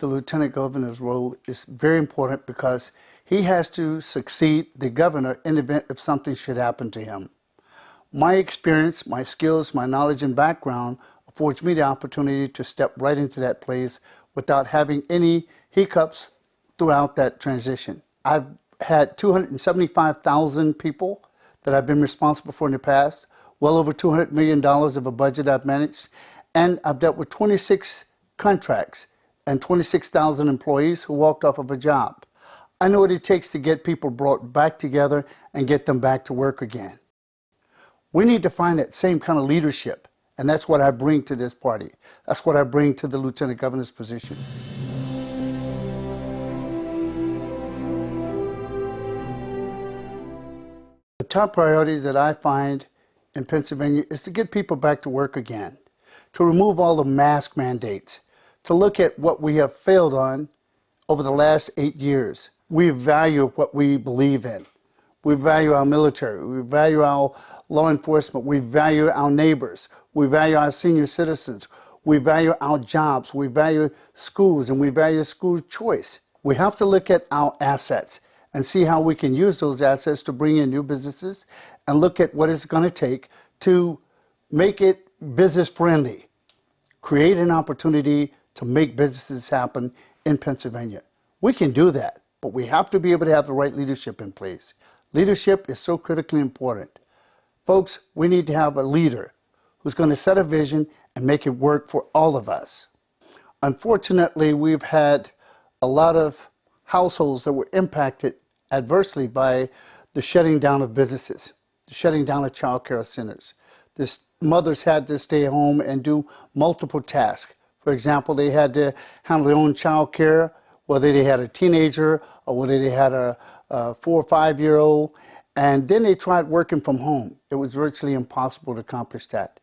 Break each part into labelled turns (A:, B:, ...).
A: the lieutenant governor's role is very important because he has to succeed the governor in the event if something should happen to him. My experience, my skills, my knowledge and background affords me the opportunity to step right into that place without having any hiccups throughout that transition. I've had 275,000 people that I've been responsible for in the past, well over $200 million of a budget I've managed, and I've dealt with 26 contracts and 26,000 employees who walked off of a job. I know what it takes to get people brought back together and get them back to work again. We need to find that same kind of leadership, and that's what I bring to this party. That's what I bring to the lieutenant governor's position. The top priority that I find in Pennsylvania is to get people back to work again, to remove all the mask mandates, to look at what we have failed on over the last 8 years. We value what we believe in. We value our military. We value our law enforcement. We value our neighbors. We value our senior citizens. We value our jobs. We value schools, and we value school choice. We have to look at our assets and see how we can use those assets to bring in new businesses and look at what it's going to take to make it business friendly. Create an opportunity to make businesses happen in Pennsylvania. We can do that, but we have to be able to have the right leadership in place. Leadership is so critically important. Folks, we need to have a leader who's going to set a vision and make it work for all of us. Unfortunately, we've had a lot of households that were impacted adversely by the shutting down of businesses, the shutting down of child care centers. Mothers had to stay home and do multiple tasks. For example, they had to handle their own child care, whether they had a teenager or whether they had a 4 or 5-year-old, and then they tried working from home. It was virtually impossible to accomplish that.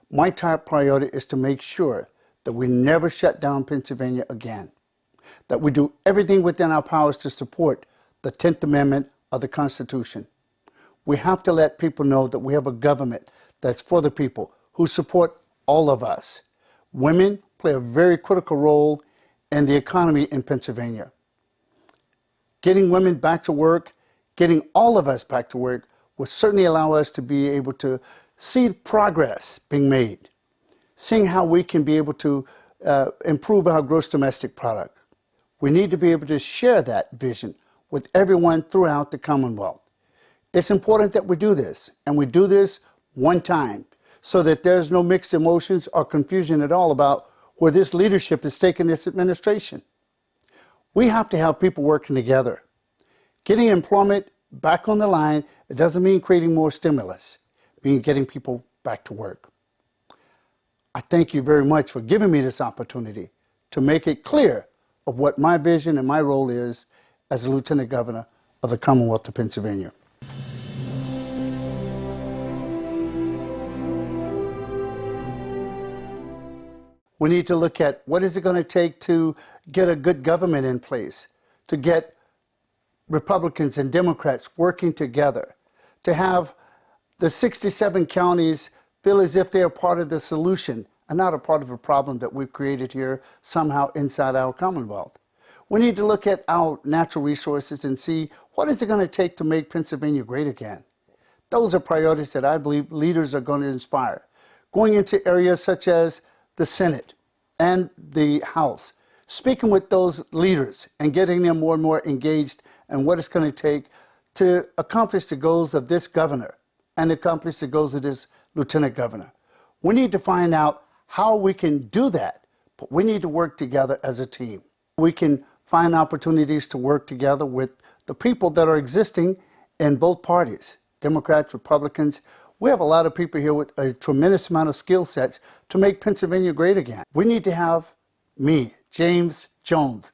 A: My top priority is to make sure that we never shut down Pennsylvania again, that we do everything within our powers to support the 10th Amendment of the Constitution. We have to let people know that we have a government that's for the people, who support all of us. Women play a very critical role in the economy in Pennsylvania. Getting women back to work, getting all of us back to work, will certainly allow us to be able to see progress being made, seeing how we can be able to improve our gross domestic product. We need to be able to share that vision with everyone throughout the Commonwealth. It's important that we do this, and we do this one time, so that there's no mixed emotions or confusion at all about where this leadership is taking this administration. We have to have people working together. Getting employment back on the line, it doesn't mean creating more stimulus. It means getting people back to work. I thank you very much for giving me this opportunity to make it clear of what my vision and my role is as the Lieutenant Governor of the Commonwealth of Pennsylvania. We need to look at what is it going to take to get a good government in place, to get Republicans and Democrats working together, to have the 67 counties feel as if they are part of the solution and not a part of a problem that we've created here somehow inside our Commonwealth. We need to look at our natural resources and see what is it going to take to make Pennsylvania great again. Those are priorities that I believe leaders are going to inspire. Going into areas such as the Senate and the House, speaking with those leaders and getting them more and more engaged in what it's going to take to accomplish the goals of this governor and accomplish the goals of this lieutenant governor. We need to find out how we can do that, but we need to work together as a team. We can find opportunities to work together with the people that are existing in both parties, Democrats, Republicans. We have a lot of people here with a tremendous amount of skill sets to make Pennsylvania great again. We need to have me, James Jones,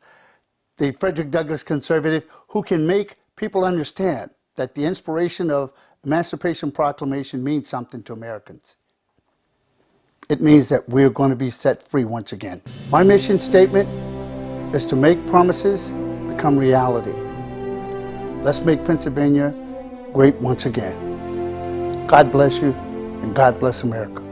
A: the Frederick Douglass conservative, who can make people understand that the inspiration of Emancipation Proclamation means something to Americans. It means that we're going to be set free once again. My mission statement is to make promises become reality. Let's make Pennsylvania great once again. God bless you, and God bless America.